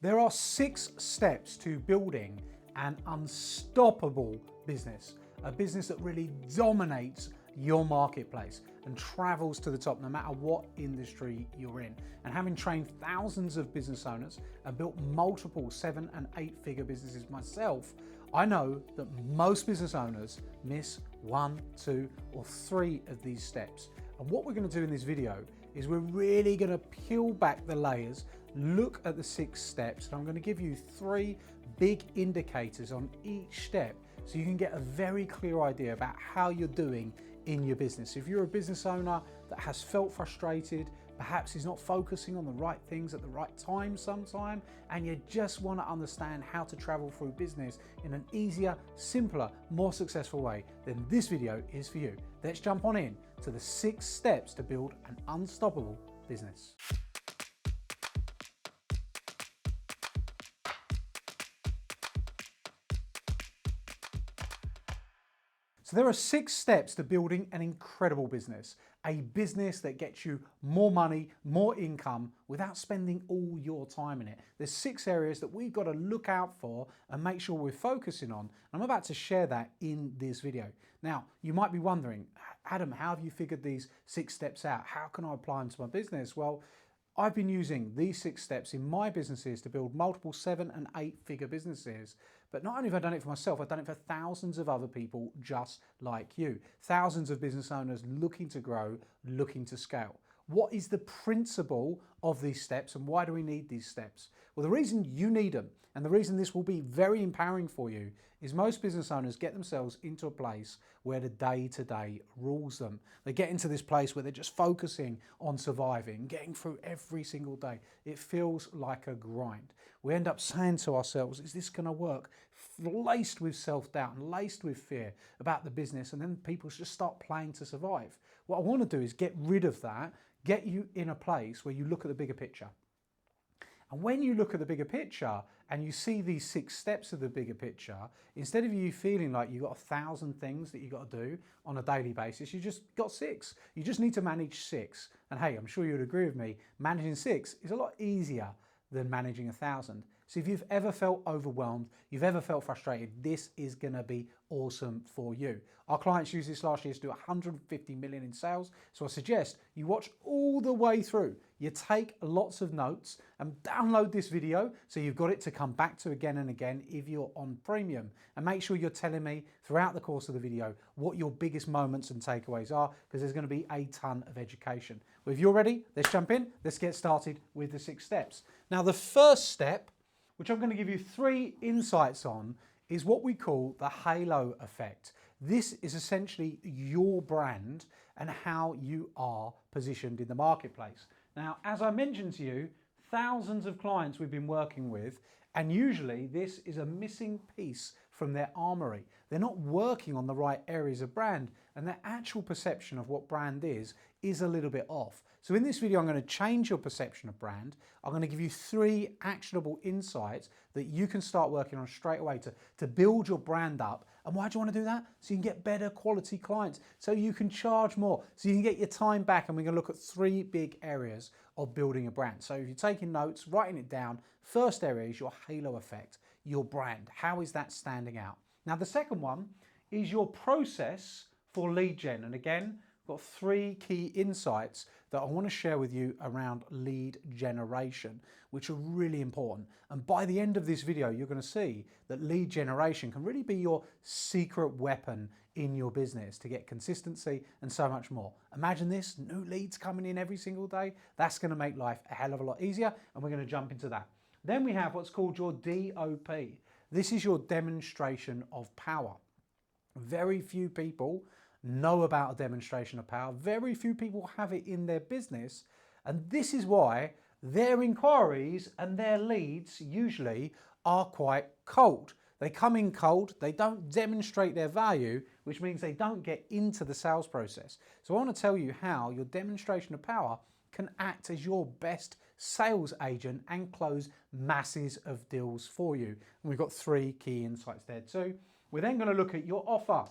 There are 6 steps to building an unstoppable business, a business that really dominates your marketplace and travels to the top no matter what industry you're in. And having trained thousands of business owners and built multiple 7- and 8-figure businesses myself, I know that most business owners miss 1, 2, or 3 of these steps. And what we're going to do in this video is we're really going to peel back the layers, look at the 6 steps, and I'm going to give you 3 big indicators on each step so you can get a very clear idea about how you're doing in your business. If you're a business owner that has felt frustrated, perhaps is not focusing on the right things at the right time sometime, and you just want to understand how to travel through business in an easier, simpler, more successful way, then this video is for you. Let's jump on in to the 6 steps to build an unstoppable business. So there are 6 steps to building an incredible business, a business that gets you more money, more income without spending all your time in it. There's 6 areas that we've got to look out for and make sure we're focusing on. And I'm about to share that in this video. Now, you might be wondering, Adam, how have you figured these 6 steps out? How can I apply them to my business? Well, I've been using these 6 steps in my businesses to build multiple 7- and 8-figure businesses. But not only have I done it for myself, I've done it for thousands of other people just like you. Thousands of business owners looking to grow, looking to scale. What is the principle of these steps and why do we need these steps? Well, the reason you need them and the reason this will be very empowering for you is most business owners get themselves into a place where the day-to-day rules them. They get into this place where they're just focusing on surviving, getting through every single day. It feels like a grind. We end up saying to ourselves, is this going to work? Laced with self-doubt and laced with fear about the business, and then people just start playing to survive. What I want to do is get rid of that, get you in a place where you look at the bigger picture. And when you look at the bigger picture and you see these 6 steps of the bigger picture, instead of you feeling like you've got 1,000 things that you've got to do on a daily basis, you just got 6. You just need to manage 6. And hey, I'm sure you would agree with me, managing 6 is a lot easier than managing 1,000. So if you've ever felt overwhelmed, you've ever felt frustrated, this is going to be awesome for you. Our clients used this last year to do 150 million in sales. So I suggest you watch all the way through. You take lots of notes and download this video so you've got it to come back to again and again if you're on premium. And make sure you're telling me throughout the course of the video what your biggest moments and takeaways are, because there's going to be a ton of education. Well, if you're ready, let's jump in. Let's get started with the 6 steps. Now, the first step, which I'm going to give you 3 insights on, is what we call the halo effect. This is essentially your brand and how you are positioned in the marketplace. Now, as I mentioned to you, thousands of clients we've been working with, and usually this is a missing piece from their armory. They're not working on the right areas of brand, and their actual perception of what brand is a little bit off. So in this video, I'm going to change your perception of brand. I'm going to give you 3 actionable insights that you can start working on straight away to build your brand up. And why do you want to do that? So you can get better quality clients, so you can charge more, so you can get your time back. And we're going to look at 3 big areas of building a brand. So if you're taking notes, writing it down, first area is your halo effect, your brand. How is that standing out? Now, the second one is your process for lead gen. And again, got 3 key insights that I want to share with you around lead generation, which are really important. And by the end of this video, you're going to see that lead generation can really be your secret weapon in your business to get consistency and so much more. Imagine this, new leads coming in every single day. That's going to make life a hell of a lot easier, and we're going to jump into that. Then we have what's called your DOP. This is your demonstration of power. Very few people know about a demonstration of power. Very few people have it in their business. And this is why their inquiries and their leads usually are quite cold. They come in cold, they don't demonstrate their value, which means they don't get into the sales process. So I want to tell you how your demonstration of power can act as your best sales agent and close masses of deals for you. And we've got 3 key insights there too. We're then going to look at your offer.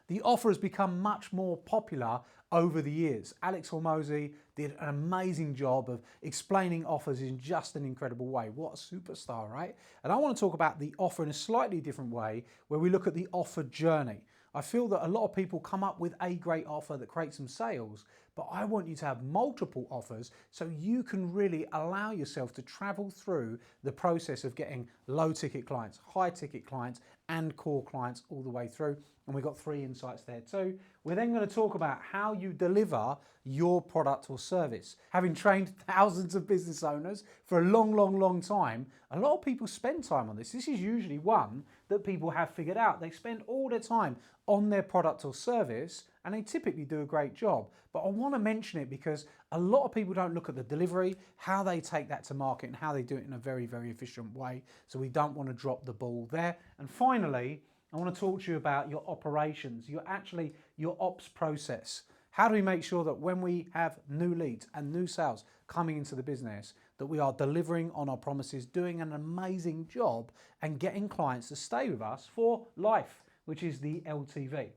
The offer has become much more popular over the years. Alex Hormozy did an amazing job of explaining offers in just an incredible way. What a superstar, right? And I want to talk about the offer in a slightly different way, where we look at the offer journey. I feel that a lot of people come up with a great offer that creates some sales, but I want you to have multiple offers so you can really allow yourself to travel through the process of getting low ticket clients, high ticket clients, and core clients all the way through. And we've got 3 insights there too. We're then going to talk about how you deliver your product or service. Having trained thousands of business owners for a long time, a lot of people spend time on this. This is usually one that people have figured out. They spend all their time on their product or service, and they typically do a great job. But I want to mention it because a lot of people don't look at the delivery, how they take that to market, and how they do it in a very efficient way. So we don't want to drop the ball there. And finally, I want to talk to you about your operations, your ops process. How do we make sure that when we have new leads and new sales coming into the business, that we are delivering on our promises, doing an amazing job, and getting clients to stay with us for life, which is the LTV.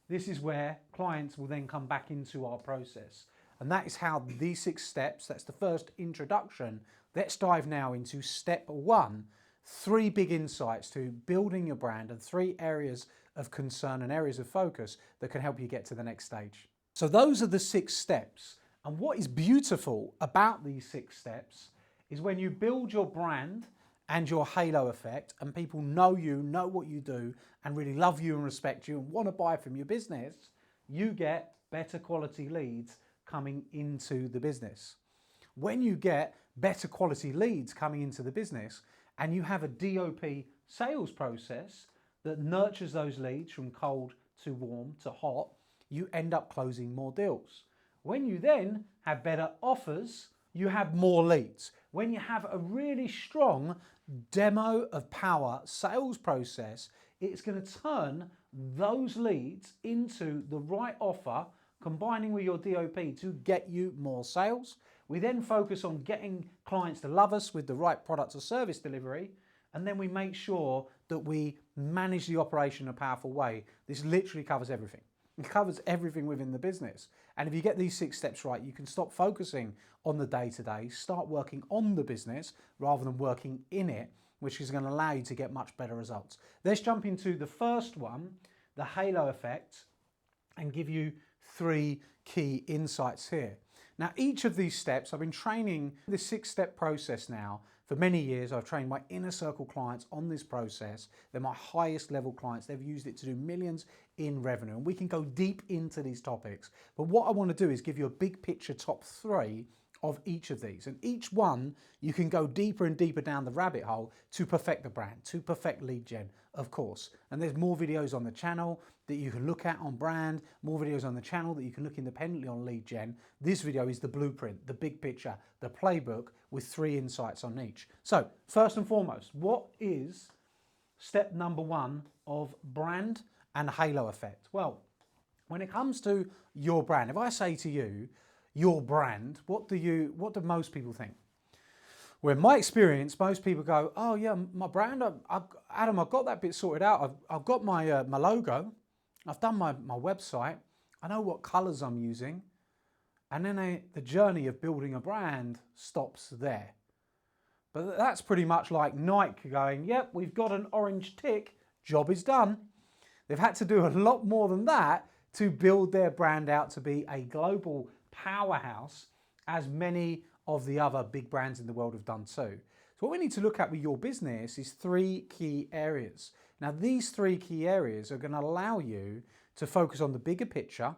This is where clients will then come back into our process. And that is how these 6 steps, that's the first introduction. Let's dive now into step 1, 3 big insights to building your brand and 3 areas of concern and areas of focus that can help you get to the next stage. So those are the 6 steps. And what is beautiful about these 6 steps is when you build your brand and your halo effect, and people know you, know what you do, and really love you and respect you and want to buy from your business, you get better quality leads coming into the business. When you get better quality leads coming into the business and you have a DOP sales process that nurtures those leads from cold to warm to hot, you end up closing more deals. When you then have better offers, you have more leads. When you have a really strong demo of power sales process, it's going to turn those leads into the right offer, combining with your DOP to get you more sales. We then focus on getting clients to love us with the right product or service delivery, and then we make sure that we manage the operation in a powerful way. This literally covers everything. It covers everything within the business. And if you get these 6 steps right, you can stop focusing on the day-to-day, start working on the business rather than working in it, which is going to allow you to get much better results. Let's jump into the first one, the halo effect, and give you 3 key insights here. Now, each of these steps, I've been training this 6-step process now for many years. I've trained my inner circle clients on this process. They're my highest level clients. They've used it to do millions in revenue. And we can go deep into these topics. But what I want to do is give you a big picture top 3 of each of these. And each one, you can go deeper and deeper down the rabbit hole to perfect the brand, to perfect lead gen, of course. And there's more videos on the channel that you can look at on brand, more videos on the channel that you can look independently on lead gen. This video is the blueprint, the big picture, the playbook with 3 insights on each. So first and foremost, what is step number 1 of brand and halo effect? Well, when it comes to your brand, if I say to you, your brand, what do most people think? Well, in my experience, most people go, oh yeah, my brand, Adam, I've got that bit sorted out. I've got my logo. I've done my website. I know what colors I'm using. And then the journey of building a brand stops there. But that's pretty much like Nike going, yep, we've got an orange tick, job is done. They've had to do a lot more than that to build their brand out to be a global powerhouse, as many of the other big brands in the world have done too. So what we need to look at with your business is 3 key areas. Now these 3 key areas are going to allow you to focus on the bigger picture,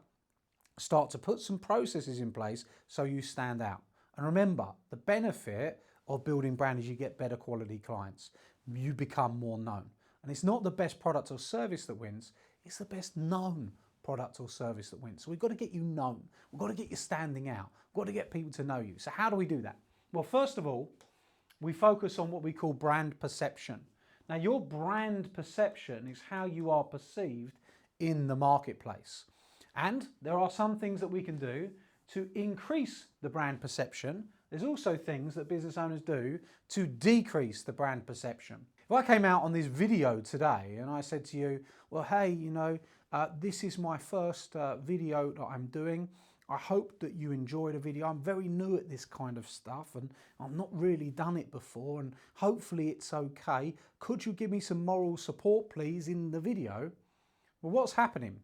start to put some processes in place so you stand out. And remember, the benefit of building brand is you get better quality clients. You become more known. And it's not the best product or service that wins, it's the best known product or service that wins. So we've got to get you known. We've got to get you standing out. We've got to get people to know you. So how do we do that? Well, first of all, we focus on what we call brand perception. Now, your brand perception is how you are perceived in the marketplace. And there are some things that we can do to increase the brand perception. There's also things that business owners do to decrease the brand perception. If I came out on this video today and I said to you, well, hey, This is my first video that I'm doing. I hope that you enjoyed the video. I'm very new at this kind of stuff and I've not really done it before, and hopefully it's okay. Could you give me some moral support, please, in the video? Well, what's happening?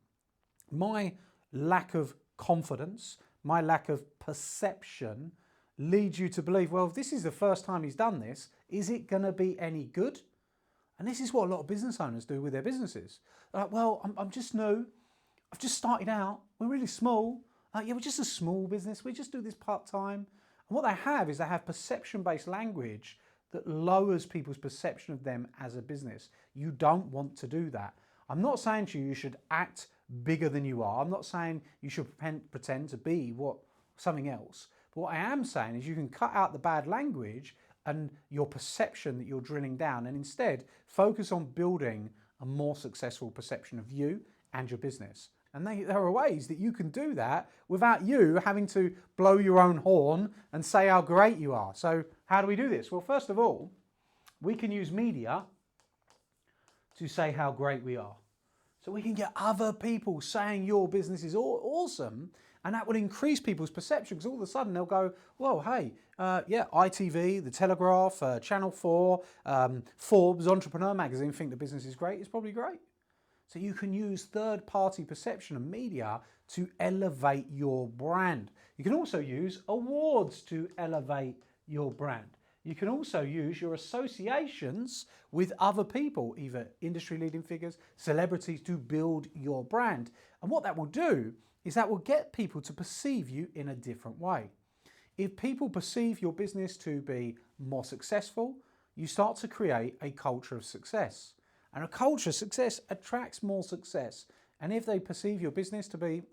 My lack of confidence, my lack of perception leads you to believe, well, if this is the first time he's done this, is it going to be any good? And this is what a lot of business owners do with their businesses. They're like, well, I'm just new. I've just started out. We're really small. Yeah, we're just a small business. We just do this part-time. And what they have is they have perception-based language that lowers people's perception of them as a business. You don't want to do that. I'm not saying to you should act bigger than you are. I'm not saying you should pretend to be something else. But what I am saying is you can cut out the bad language and your perception that you're drilling down, and instead focus on building a more successful perception of you and your business. And there are ways that you can do that without you having to blow your own horn and say how great you are. So how do we do this? Well, first of all, we can use media to say how great we are. So we can get other people saying your business is awesome, and that will increase people's perception, because all of a sudden they'll go, well, hey, yeah, ITV, The Telegraph, Channel 4, Forbes, Entrepreneur Magazine think the business is great. It's probably great. So you can use third-party perception and media to elevate your brand. You can also use awards to elevate your brand. You can also use your associations with other people, either industry-leading figures, celebrities, to build your brand. And what that will do is that will get people to perceive you in a different way. If people perceive your business to be more successful, you start to create a culture of success. And a culture of success attracts more success. And if they perceive your business to be,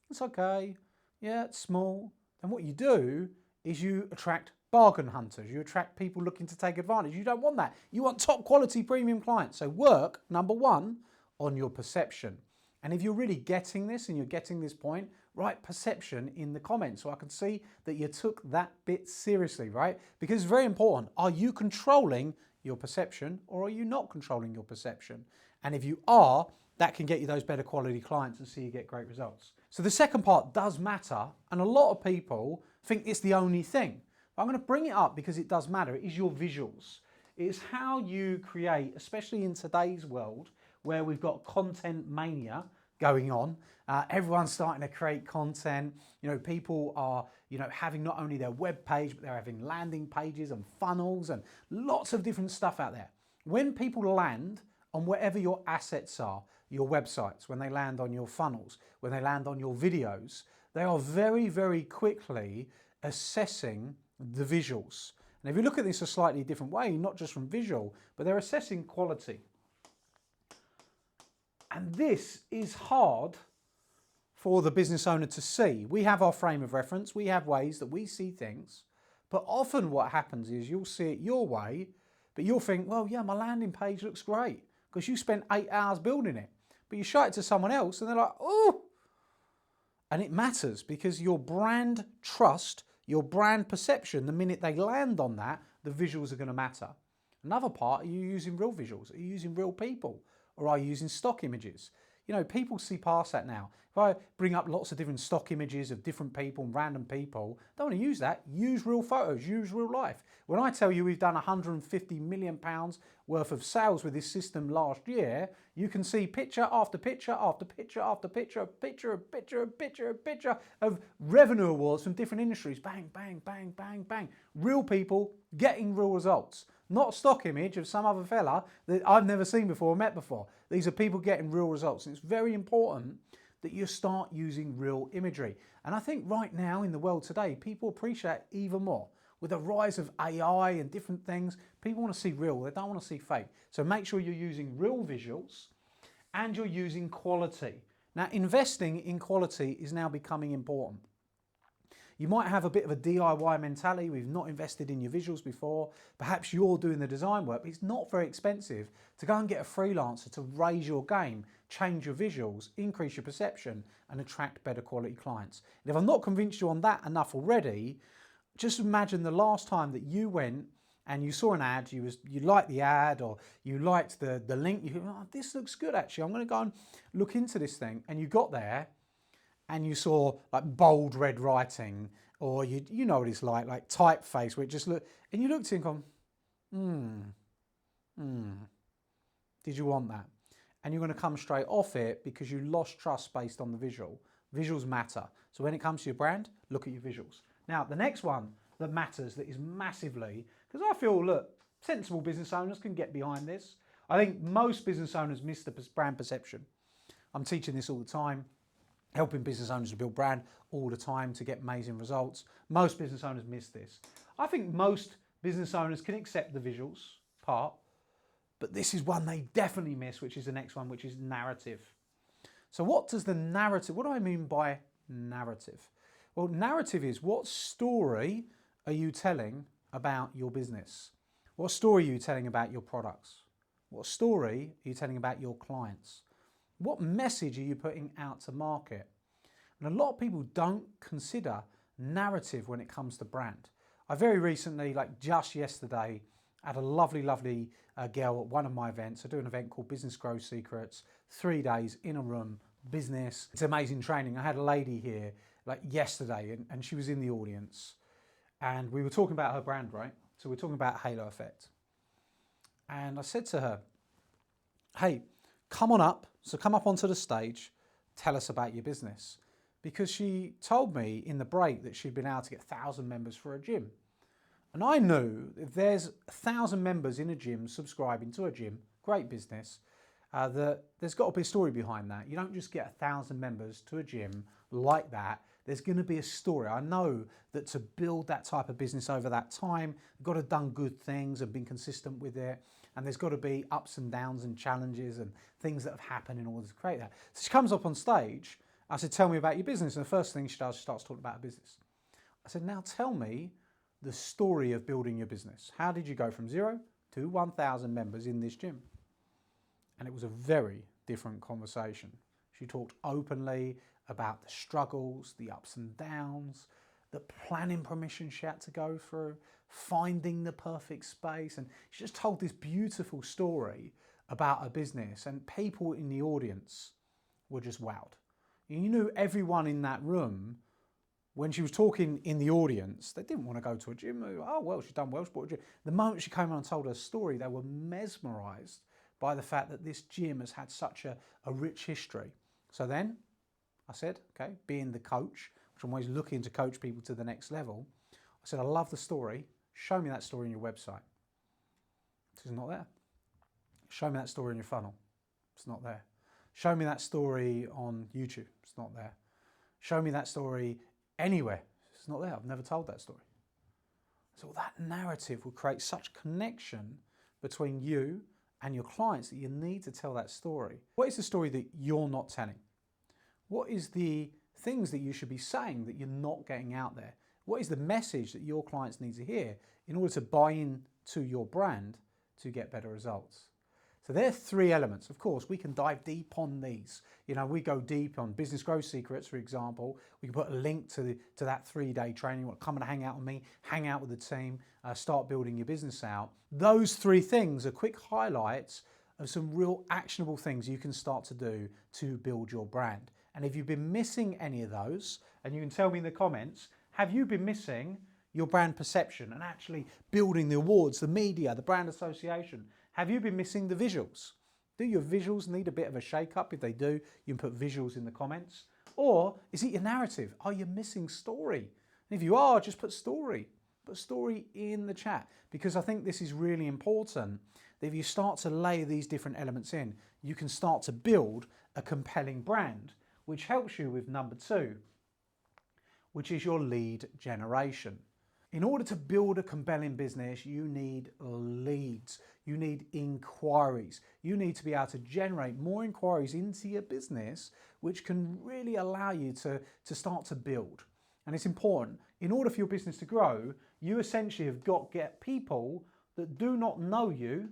it's okay, yeah, it's small, then what you do is you attract bargain hunters. You attract people looking to take advantage. You don't want that. You want top quality premium clients. So work, number one, on your perception. And if you're really getting this and you're getting this point, write perception in the comments so I can see that you took that bit seriously, right? Because it's very important. Are you controlling your perception, or are you not controlling your perception? And if you are, that can get you those better quality clients and see you get great results. So the second part does matter, and a lot of people think it's the only thing. But I'm going to bring it up because it does matter. It is your visuals. It's how you create, especially in today's world where we've got content mania going on. Everyone's starting to create content. You know, people are, having not only their web page, but they're having landing pages and funnels and lots of different stuff out there. When people land on whatever your assets are, your websites, when they land on your funnels, when they land on your videos, they are very, very quickly assessing the visuals. And if you look at this a slightly different way, not just from visual, but they're assessing quality. And this is hard for the business owner to see. We have our frame of reference, we have ways that we see things, but often what happens is you'll see it your way, but you'll think, well, yeah, my landing page looks great because you spent 8 hours building it. But you show it to someone else and they're like, oh! And it matters because your brand trust, your brand perception, the minute they land on that, the visuals are going to matter. Another part, are you using real visuals? Are you using real people? Or are you using stock images? People see past that now. If I bring up lots of different stock images of different people and random people, don't want to use that. Use real photos, use real life. When I tell you we've done £150 million worth of sales with this system last year, you can see picture after picture after picture after picture, picture of revenue awards from different industries. Bang, bang, bang, bang, bang. Real people getting real results. Not stock image of some other fella that I've never seen before or met before. These are people getting real results. And it's very important that you start using real imagery. And I think right now in the world today, people appreciate even more. With the rise of AI and different things, people want to see real. They don't want to see fake. So make sure you're using real visuals and you're using quality. Now, investing in quality is now becoming important. You might have a bit of a DIY mentality. We've not invested in your visuals before. Perhaps you're doing the design work, but it's not very expensive to go and get a freelancer to raise your game, change your visuals, increase your perception, and attract better quality clients. And if I've not convinced you on that enough already, just imagine the last time that you went and you saw an ad, you liked the ad, or you liked the link, you go, oh, this looks good actually, I'm going to go and look into this thing, and you got there and you saw like bold red writing, or you know what it's like typeface, where it just looked, and you looked at it and gone, did you want that? And you're going to come straight off it because you lost trust based on the visual. Visuals matter. So when it comes to your brand, look at your visuals. Now, the next one that matters, that is massively, because I feel, look, sensible business owners can get behind this. I think most business owners miss the brand perception. I'm teaching this all the time, helping business owners to build brand all the time to get amazing results. Most business owners miss this. I think most business owners can accept the visuals part, but this is one they definitely miss, which is the next one, which is narrative. So what does the narrative, what do I mean by narrative? Well, narrative is, what story are you telling about your business? What story are you telling about your products? What story are you telling about your clients? What message are you putting out to market? And a lot of people don't consider narrative when it comes to brand. I very recently, like just yesterday, had a lovely girl at one of my events. I do an event called Business Growth Secrets, 3 days in a room, business. It's amazing training. I had a lady here like yesterday, and she was in the audience, and we were talking about her brand, right? So we're talking about halo effect. And I said to her, hey, come on up. So come up onto the stage, tell us about your business. Because she told me in the break that she'd been able to get 1,000 members for a gym. And I knew if there's 1,000 members in a gym subscribing to a gym, great business, that there's got to be a story behind that. You don't just get 1,000 members to a gym like that. There's going to be a story. I know that to build that type of business over that time, you've got to have done good things and been consistent with it. And there's got to be ups and downs and challenges and things that have happened in order to create that. So she comes up on stage. I said, tell me about your business. And the first thing she does, she starts talking about her business. I said, now tell me the story of building your business. How did you go from 0 to 1,000 members in this gym? And it was a very different conversation. She talked openly about the struggles, the ups and downs, the planning permission she had to go through, finding the perfect space. And she just told this beautiful story about her business, and people in the audience were just wowed. You knew everyone in that room, when she was talking in the audience, they didn't want to go to a gym. They were, oh, well, she's done well, she bought a gym. The moment she came on and told her story, they were mesmerized by the fact that this gym has had such a rich history. So then I said, okay, being the coach, which I'm always looking to coach people to the next level, I said, I love the story. Show me that story in your website. It's not there. Show me that story in your funnel. It's not there. Show me that story on YouTube. It's not there. Show me that story anywhere. It's not there. I've never told that story. So that narrative will create such connection between you and your clients that you need to tell that story. What is the story that you're not telling? What is the things that you should be saying that you're not getting out there? What is the message that your clients need to hear in order to buy into your brand to get better results? So there are 3 elements. Of course, we can dive deep on these. You know, we go deep on Business Growth Secrets, for example. We can put a link to that 3-day training. You want to come and hang out with me, hang out with the team, start building your business out. Those 3 things are quick highlights of some real actionable things you can start to do to build your brand. And if you've been missing any of those, and you can tell me in the comments, have you been missing your brand perception and actually building the awards, the media, the brand association? Have you been missing the visuals? Do your visuals need a bit of a shake-up? If they do, you can put visuals in the comments. Or is it your narrative? Are you missing story? And if you are, just put story. Put story in the chat, because I think this is really important. That if you start to layer these different elements in, you can start to build a compelling brand, which helps you with number 2, which is your lead generation. In order to build a compelling business, you need leads, you need inquiries. You need to be able to generate more inquiries into your business, which can really allow you to start to build. And it's important. In order for your business to grow, you essentially have got to get people that do not know you,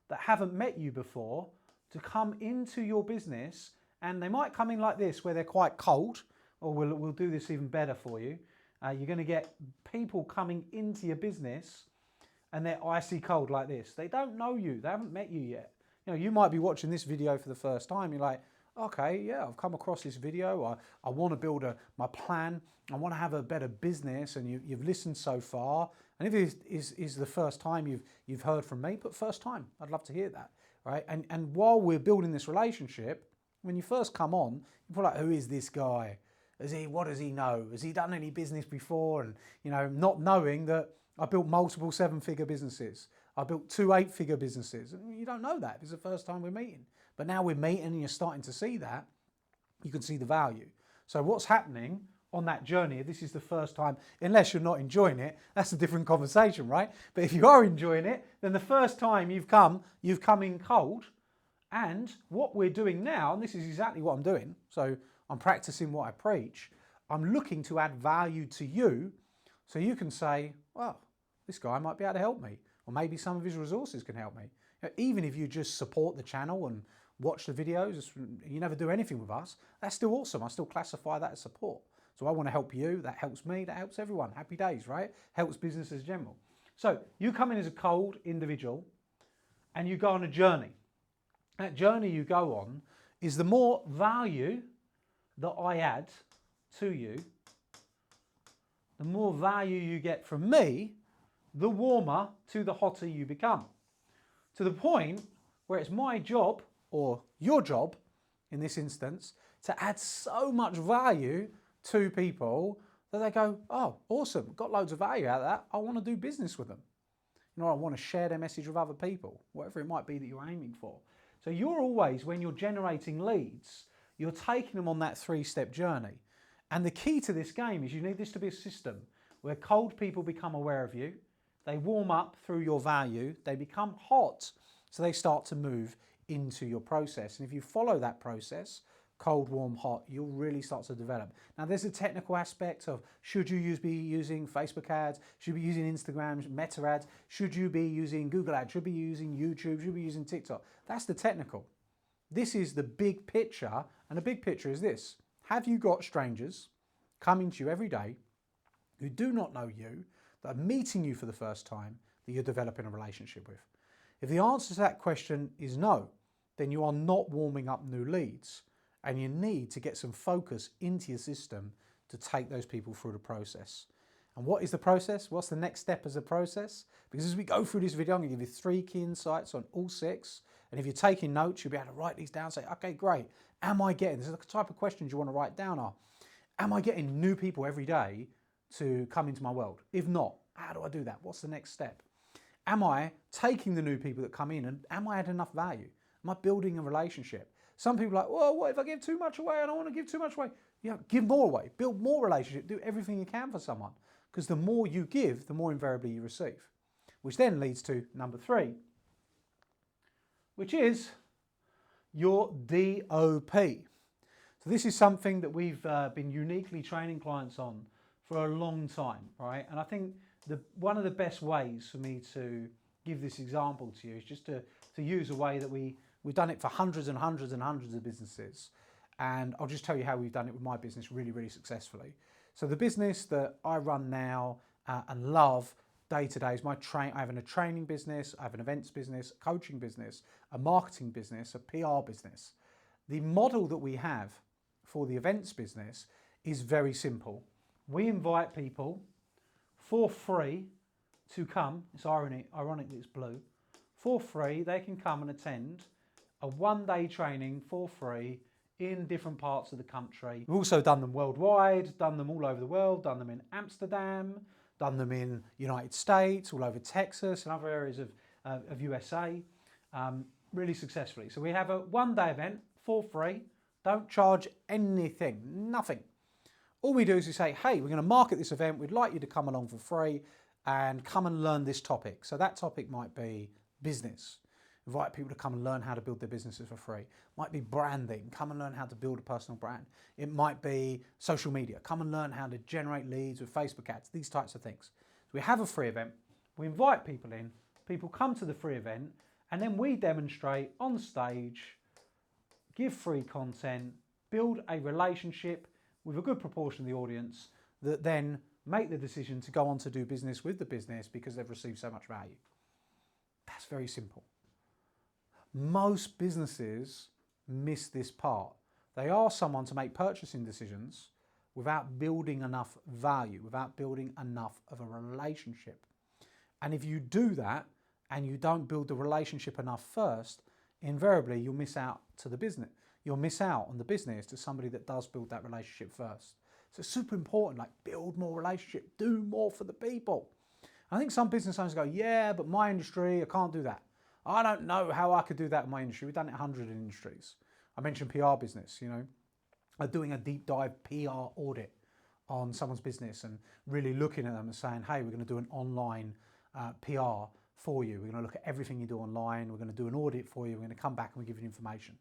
that haven't met you before, to come into your business. And they might come in like this, where they're quite cold, or we'll do this even better for you. You're going to get people coming into your business and they're icy cold like this. They don't know you. They haven't met you yet. You know, you might be watching this video for the first time. You're like, okay, yeah, I've come across this video. I want to build my plan. I want to have a better business, and you've listened so far. And if it is the first time you've heard from me, but first time, I'd love to hear that, right? And while we're building this relationship, when you first come on, you're like, who is this guy? What does he know? Has he done any business before? And, you know, not knowing that I built multiple 7-figure businesses. I built 2 8-figure businesses. And you don't know that. It's the first time we're meeting. But now we're meeting and you're starting to see that. You can see the value. So what's happening on that journey, if this is the first time, unless you're not enjoying it, that's a different conversation, right? But if you are enjoying it, then the first time you've come in cold. And what we're doing now, and this is exactly what I'm doing, so I'm practicing what I preach, I'm looking to add value to you so you can say, well, this guy might be able to help me, or maybe some of his resources can help me. You know, even if you just support the channel and watch the videos, you never do anything with us, that's still awesome. I still classify that as support. So I want to help you, that helps me, that helps everyone. Happy days, right? Helps business as general. So you come in as a cold individual and you go on a journey. That journey you go on is the more value that I add to you, the more value you get from me, the warmer to the hotter you become. To the point where it's my job, or your job in this instance, to add so much value to people that they go, oh, awesome, got loads of value out of that. I want to do business with them. You know, I want to share their message with other people, whatever it might be that you're aiming for. So you're always, when you're generating leads, you're taking them on that 3-step journey. And the key to this game is you need this to be a system where cold people become aware of you, they warm up through your value, they become hot, so they start to move into your process. And if you follow that process, cold, warm, hot, you'll really start to develop. Now there's a technical aspect of should you be using Facebook ads, should you be using Instagram, Meta ads, should you be using Google ads, should you be using YouTube, should you be using TikTok. That's the technical. This is the big picture, and the big picture is this. Have you got strangers coming to you every day who do not know you, that are meeting you for the first time, that you're developing a relationship with? If the answer to that question is no, then you are not warming up new leads, and you need to get some focus into your system to take those people through the process. And what is the process? What's the next step as a process? Because as we go through this video, I'm going to give you 3 key insights on all 6. And if you're taking notes, you'll be able to write these down and say, okay, great. Am I getting, this is the type of questions you want to write down are, am I getting new people every day to come into my world? If not, how do I do that? What's the next step? Am I taking the new people that come in and am I adding enough value? Am I building a relationship? Some people are like, well, what if I give too much away? I don't want to give too much away. You know, give more away, build more relationship, do everything you can for someone. Because the more you give, the more invariably you receive. Which then leads to number 3, which is your DOP. So this is something that we've been uniquely training clients on for a long time, right? And I think one of the best ways for me to give this example to you is just to use a way that we've done it for hundreds and hundreds and hundreds of businesses. And I'll just tell you how we've done it with my business really, really successfully. So the business that I run now and love day to day is I have a training business, I have an events business, a coaching business, a marketing business, a PR business. The model that we have for the events business is very simple. We invite people for free to come. It's ironic that it's blue. For free, they can come and attend a 1-day training for free in different parts of the country. We've also done them worldwide, done them all over the world, done them in Amsterdam, done them in United States, all over Texas and other areas of USA, really successfully. So we have a 1-day event for free, don't charge anything, nothing. All we do is we say, hey, we're going to market this event, we'd like you to come along for free and come and learn this topic. So that topic might be business. Invite people to come and learn how to build their businesses for free. Might be branding, come and learn how to build a personal brand. It might be social media, come and learn how to generate leads with Facebook ads, these types of things. So we have a free event, we invite people in, people come to the free event, and then we demonstrate on stage, give free content, build a relationship with a good proportion of the audience that then make the decision to go on to do business with the business because they've received so much value. That's very simple. Most businesses miss this part. They ask someone to make purchasing decisions without building enough value, without building enough of a relationship. And if you do that and you don't build the relationship enough first, invariably you'll miss out to the business. You'll miss out on the business to somebody that does build that relationship first. So it's super important, like build more relationship, do more for the people. I think some business owners go, yeah, but my industry, I can't do that. I don't know how I could do that in my industry. We've done it 100 industries. I mentioned PR business, doing a deep dive PR audit on someone's business and really looking at them and saying, hey, we're going to do an online PR for you. We're going to look at everything you do online. We're going to do an audit for you. We're going to come back and we give you information.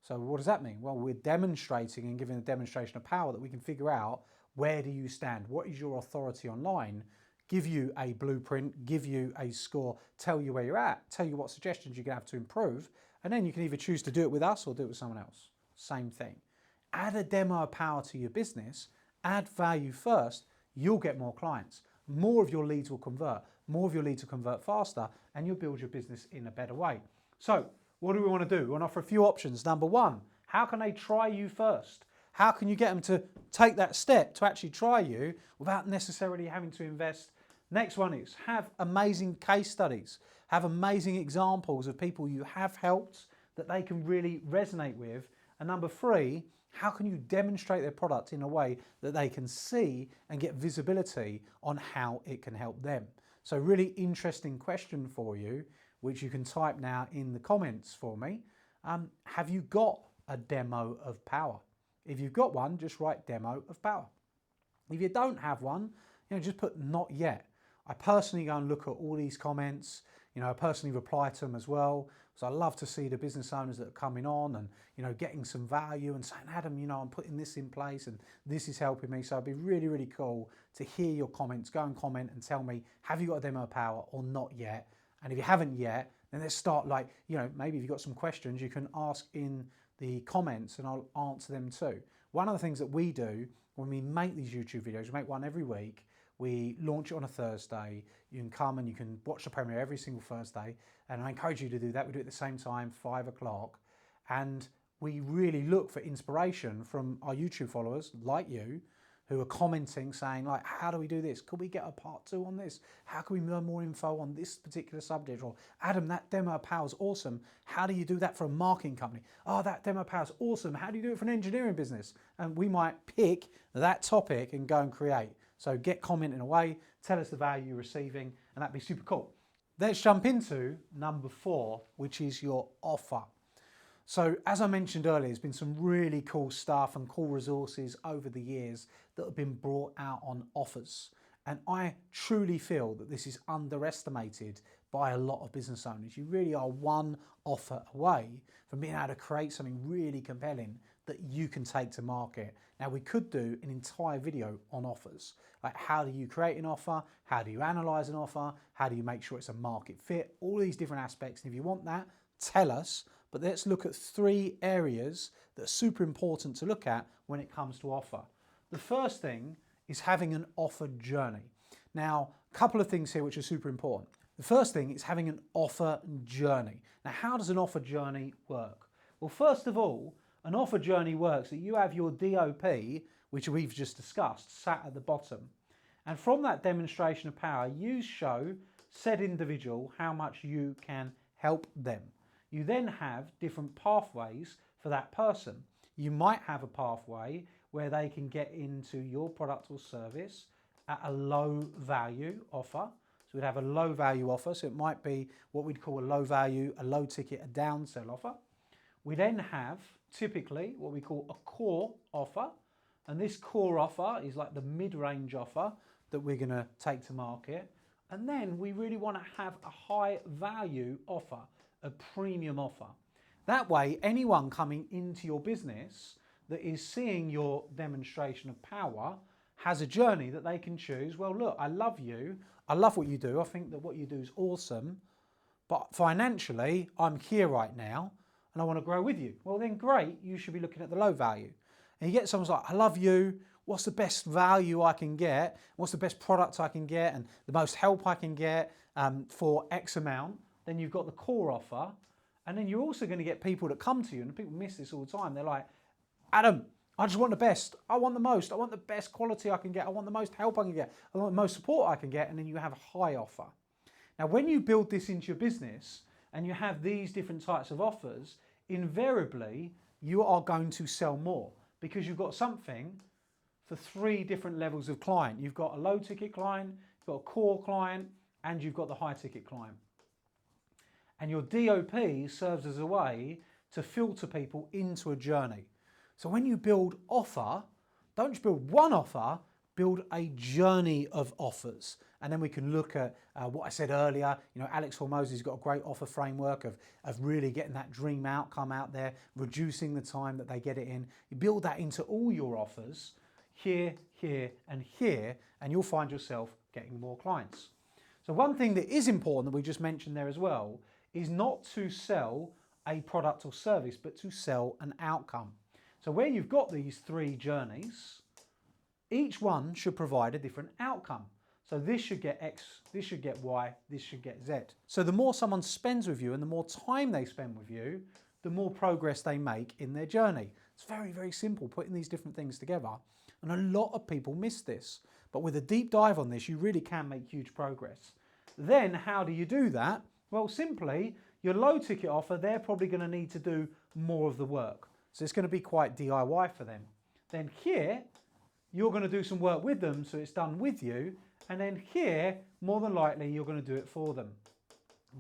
So what does that mean? Well, we're demonstrating and giving a demonstration of power that we can figure out where do you stand? What is your authority online? Give you a blueprint, give you a score, tell you where you're at, tell you what suggestions you can have to improve, and then you can either choose to do it with us or do it with someone else. Same thing. Add a demo of power to your business, add value first, you'll get more clients. More of your leads will convert, more of your leads will convert faster, and you'll build your business in a better way. So, what do we want to do? We want to offer a few options. Number one, how can they try you first? How can you get them to take that step to actually try you without necessarily having to invest? Next one is have amazing case studies, have amazing examples of people you have helped that they can really resonate with. And number three, how can you demonstrate their product in a way that they can see and get visibility on how it can help them? So really interesting question for you, which you can type now in the comments for me. Have you got a demo of power? If you've got one, just write demo of power. If you don't have one, just put not yet. I personally go and look at all these comments. I personally reply to them as well. So I love to see the business owners that are coming on and, getting some value and saying, Adam, I'm putting this in place and this is helping me. So it'd be really, really cool to hear your comments. Go and comment and tell me, have you got a demo of power or not yet? And if you haven't yet, then let's start maybe if you've got some questions, you can ask in the comments and I'll answer them too. One of the things that we do when we make these YouTube videos, we make one every week. We launch it on a Thursday. You can come and you can watch the premiere every single Thursday. And I encourage you to do that. We do it at the same time, 5 o'clock. And we really look for inspiration from our YouTube followers like you who are commenting saying how do we do this? Could we get a part 2 on this? How can we learn more info on this particular subject? Or Adam, that demo of power is awesome. How do you do that for a marketing company? Oh, that demo of power is awesome. How do you do it for an engineering business? And we might pick that topic and go and create. So get commenting away, tell us the value you're receiving, and that'd be super cool. Let's jump into number 4, which is your offer. So as I mentioned earlier, there's been some really cool stuff and cool resources over the years that have been brought out on offers. And I truly feel that this is underestimated by a lot of business owners. You really are one offer away from being able to create something really compelling that you can take to market. Now we could do an entire video on offers. Like how do you create an offer? How do you analyze an offer? How do you make sure it's a market fit? All these different aspects. And if you want that, tell us. But let's look at 3 areas that are super important to look at when it comes to offer. The first thing is having an offer journey. Now, a couple of things here which are super important. The first thing is having an offer journey. Now, how does an offer journey work? Well, first of all, an offer journey works that you have your DOP, which we've just discussed, sat at the bottom. And from that demonstration of power, you show said individual how much you can help them. You then have different pathways for that person. You might have a pathway where they can get into your product or service at a low value offer. So we'd have a low value offer. So it might be what we'd call a low value, a low ticket, a downsell offer. We then have typically what we call a core offer. And this core offer is like the mid-range offer that we're going to take to market. And then we really want to have a high value offer, a premium offer. That way, anyone coming into your business that is seeing your demonstration of power has a journey that they can choose. Well, look, I love you. I love what you do. I think that what you do is awesome. But financially, I'm here right now and I want to grow with you. Well, then great. You should be looking at the low value. And you get someone's like, I love you. what's the best value I can get, what's the best product I can get, and the most help I can get for X amount. Then you've got the core offer, and then you're also going to get people that come to you, and people miss this all the time. They're like, Adam, I just want the best. I want the most. I want the best quality I can get. I want the most help I can get. I want the most support I can get. And then you have a high offer. Now, when you build this into your business and you have these different types of offers, invariably, you are going to sell more because you've got something for 3 different levels of client. You've got a low ticket client, you've got a core client, and you've got the high ticket client. And your DOP serves as a way to filter people into a journey. So when you build offer, don't just build one offer, build a journey of offers. And then we can look at what I said earlier. You know, Alex Hormozy's got a great offer framework of really getting that dream outcome out there, reducing the time that they get it in. You build that into all your offers, here, here, and here, and you'll find yourself getting more clients. So one thing that is important that we just mentioned there as well is not to sell a product or service, but to sell an outcome. So where you've got these 3 journeys, each one should provide a different outcome. So this should get X, this should get Y, this should get Z. So the more someone spends with you and the more time they spend with you, the more progress they make in their journey. It's very, very simple, putting these different things together. And a lot of people miss this. But with a deep dive on this, you really can make huge progress. Then how do you do that? Well, simply, your low ticket offer, they're probably going to need to do more of the work. So it's going to be quite DIY for them. Then here, you're going to do some work with them so it's done with you. And then here, more than likely, you're going to do it for them,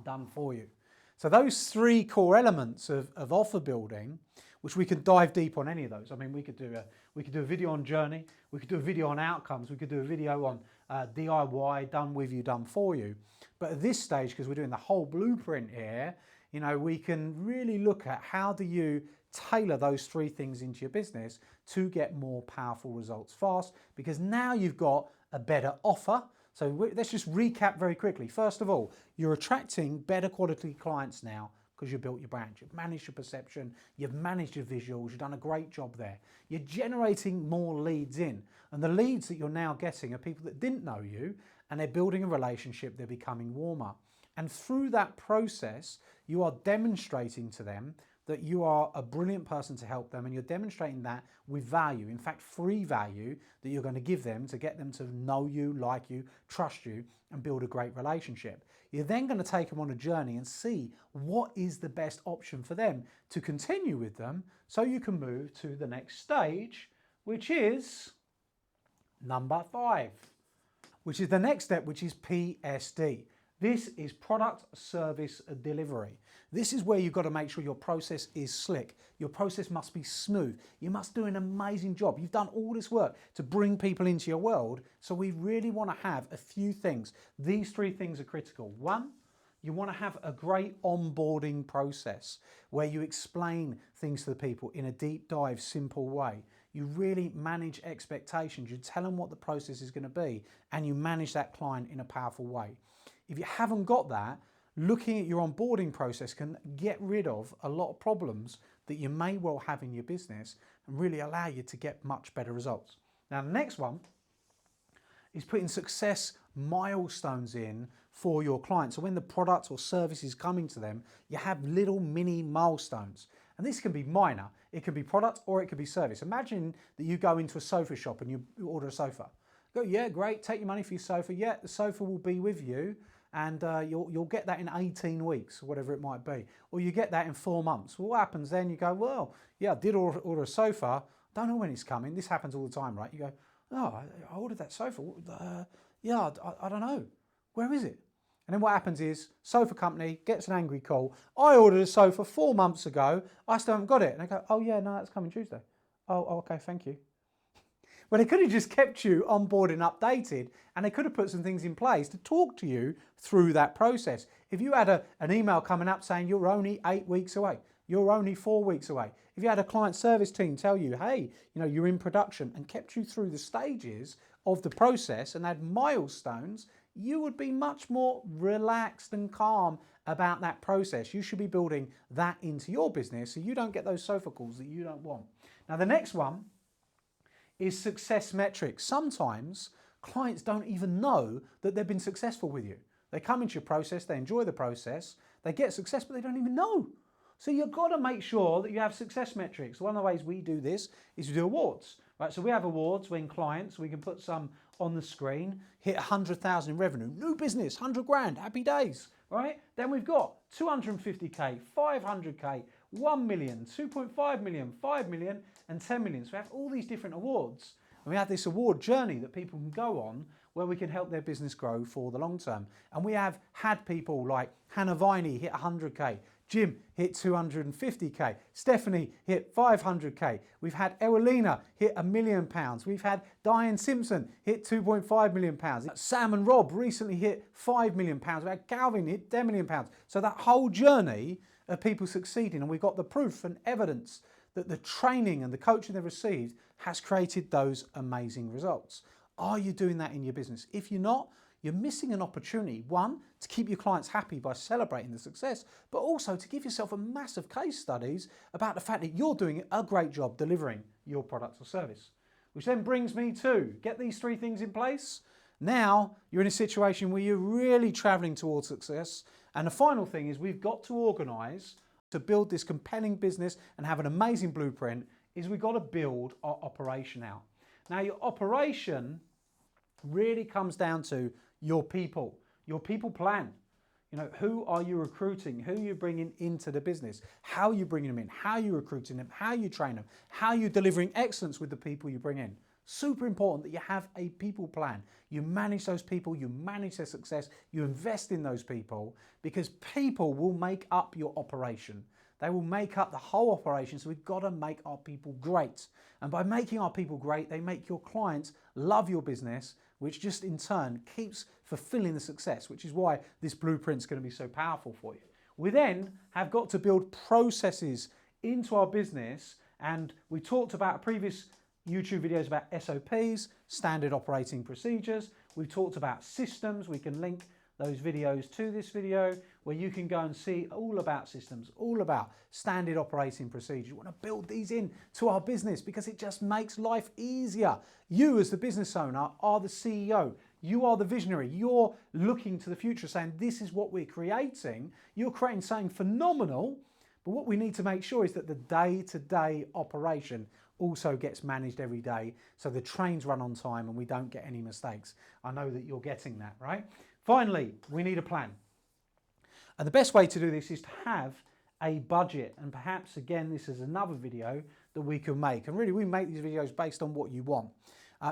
done for you. So those 3 core elements of offer building, which we can dive deep on any of those. I mean, we could do a video on journey, we could do a video on outcomes, we could do a video on DIY, done with you, done for you. But at this stage, because we're doing the whole blueprint here, you know, we can really look at how do you tailor those 3 things into your business to get more powerful results fast, because now you've got a better offer. So let's just recap very quickly. First of all, you're attracting better quality clients now because you've built your brand, you've managed your perception, you've managed your visuals, you've done a great job there. You're generating more leads in, and the leads that you're now getting are people that didn't know you, and they're building a relationship, they're becoming warmer. And through that process, you are demonstrating to them that you are a brilliant person to help them, and you're demonstrating that with value, in fact free value that you're going to give them to get them to know you, like you, trust you, and build a great relationship. You're then going to take them on a journey and see what is the best option for them to continue with them so you can move to the next stage, which is number 5, which is the next step, which is PSD. This is product service delivery. This is where you've got to make sure your process is slick. Your process must be smooth. You must do an amazing job. You've done all this work to bring people into your world. So we really want to have a few things. These 3 things are critical. 1, you want to have a great onboarding process where you explain things to the people in a deep dive, simple way. You really manage expectations. You tell them what the process is going to be, and you manage that client in a powerful way. If you haven't got that, looking at your onboarding process can get rid of a lot of problems that you may well have in your business and really allow you to get much better results. Now, the next one is putting success milestones in for your clients. So when the product or service is coming to them, you have little mini milestones. And this can be minor. It can be product or it could be service. Imagine that you go into a sofa shop and you order a sofa. Go, yeah, great, take your money for your sofa. Yeah, the sofa will be with you, and you'll get that in 18 weeks, or whatever it might be. Or you get that in 4 months. Well, what happens then? You go, well, yeah, I did order a sofa. Don't know when it's coming. This happens all the time, right? You go, oh, I ordered that sofa. Yeah, I don't know. Where is it? And then what happens is, sofa company gets an angry call. I ordered a sofa 4 months ago. I still haven't got it. And they go, oh yeah, no, that's coming Tuesday. Oh, okay, thank you. Well, they could have just kept you on board and updated, and they could have put some things in place to talk to you through that process. If you had an email coming up saying you're only 8 weeks away, you're only 4 weeks away. If you had a client service team tell you, hey, you know, you're in production, and kept you through the stages of the process and had milestones, you would be much more relaxed and calm about that process. You should be building that into your business so you don't get those sofa calls that you don't want. Now, the next one is success metrics. Sometimes clients don't even know that they've been successful with you. They come into your process, they enjoy the process, they get success, but they don't even know. So you've got to make sure that you have success metrics. One of the ways we do this is we do awards, right? So we have awards when clients, we can put some on the screen, hit 100,000 in revenue, new business, 100 grand, happy days, right? Then we've got 250K, 500K, 1 million, 2.5 million, 5 million, and 10 million. So we have all these different awards. And we have this award journey that people can go on where we can help their business grow for the long term. And we have had people like Hannah Viney hit 100K, Jim hit 250K, Stephanie hit 500K. We've had Ewelina hit £1 million. We've had Diane Simpson hit £2.5 million. Sam and Rob recently hit £5 million. We had Calvin hit £10 million. So that whole journey of people succeeding, and we've got the proof and evidence that the training and the coaching they've received has created those amazing results. Are you doing that in your business? If you're not, you're missing an opportunity, one, to keep your clients happy by celebrating the success, but also to give yourself a massive case studies about the fact that you're doing a great job delivering your product or service. Which then brings me to, get these three things in place. Now you're in a situation where you're really traveling towards success. And the final thing is we've got to organize to build this compelling business and have an amazing blueprint is we've got to build our operation out. Now your operation really comes down to your people plan. You know, who are you recruiting? Who are you bringing into the business? How are you bringing them in? How are you recruiting them? How are you training them? How are you delivering excellence with the people you bring in? Super important that you have a people plan. You manage those people, you manage their success, you invest in those people because people will make up your operation. They will make up the whole operation, so we've got to make our people great. And by making our people great, they make your clients love your business, which just in turn keeps fulfilling the success, which is why this blueprint is going to be so powerful for you. We then have got to build processes into our business, and we talked about previous YouTube videos about SOPs, standard operating procedures. We've talked about systems. We can link those videos to this video where you can go and see all about systems, all about standard operating procedures. You want to build these in to our business because it just makes life easier. You as the business owner are the CEO. You are the visionary. You're looking to the future saying, this is what we're creating. You're creating something phenomenal. But what we need to make sure is that the day-to-day operation also gets managed every day so the trains run on time and we don't get any mistakes. I know that you're getting that, right? Finally, we need a plan. And the best way to do this is to have a budget. And perhaps, again, this is another video that we can make. And really, we make these videos based on what you want.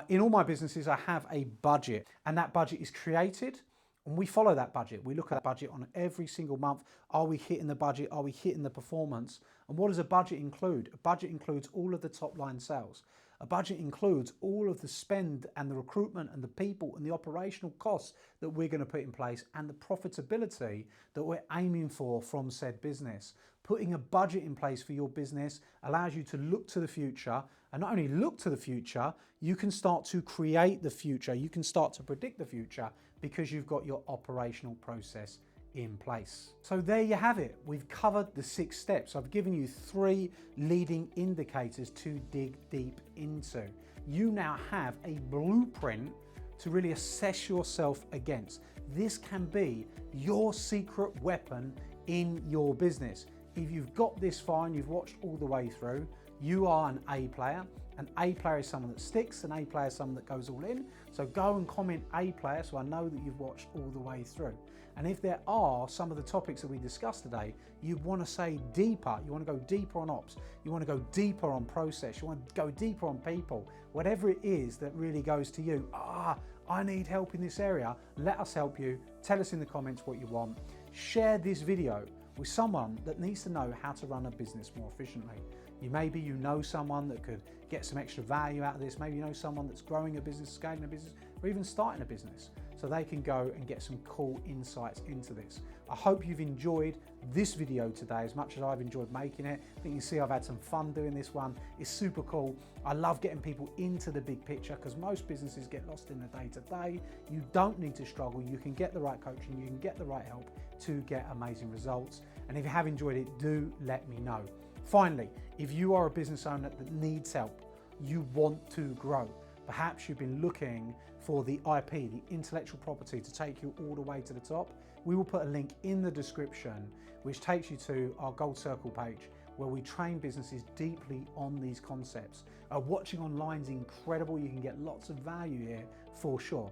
In all my businesses, I have a budget. And that budget is created. And we follow that budget. We look at that budget on every single month. Are we hitting the budget? Are we hitting the performance? And what does a budget include? A budget includes all of the top line sales. A budget includes all of the spend and the recruitment and the people and the operational costs that we're going to put in place and the profitability that we're aiming for from said business. Putting a budget in place for your business allows you to look to the future, and not only look to the future, you can start to create the future. You can start to predict the future because you've got your operational process in place. So there you have it. We've covered the 6 steps. I've given you 3 leading indicators to dig deep into. You now have a blueprint to really assess yourself against. This can be your secret weapon in your business. If you've got this far and you've watched all the way through, you are an A player. An A player is someone that sticks, an A player is someone that goes all in. So go and comment A player so I know that you've watched all the way through. And if there are some of the topics that we discussed today, you want to say deeper, you want to go deeper on ops, you want to go deeper on process, you want to go deeper on people, whatever it is that really goes to you, I need help in this area, let us help you. Tell us in the comments what you want. Share this video with someone that needs to know how to run a business more efficiently. Maybe you know someone that could get some extra value out of this. Maybe you know someone that's growing a business, scaling a business, or even starting a business, so they can go and get some cool insights into this. I hope you've enjoyed this video today as much as I've enjoyed making it. I think you see I've had some fun doing this one. It's super cool. I love getting people into the big picture because most businesses get lost in the day-to-day. You don't need to struggle. You can get the right coaching, you can get the right help to get amazing results. And if you have enjoyed it, do let me know. Finally, if you are a business owner that needs help you want to grow. Perhaps you've been looking for the IP, the intellectual property, to take you all the way to the top. We will put a link in the description which takes you to our Gold Circle page where we train businesses deeply on these concepts. Watching online is incredible. You can get lots of value here for sure.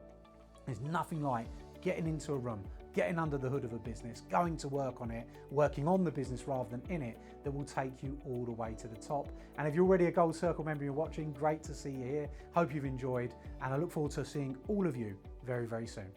There's nothing like getting into a room, getting under the hood of a business, going to work on it, working on the business rather than in it, that will take you all the way to the top. And if you're already a Gold Circle member you're watching, great to see you here. Hope you've enjoyed, and I look forward to seeing all of you very, very soon.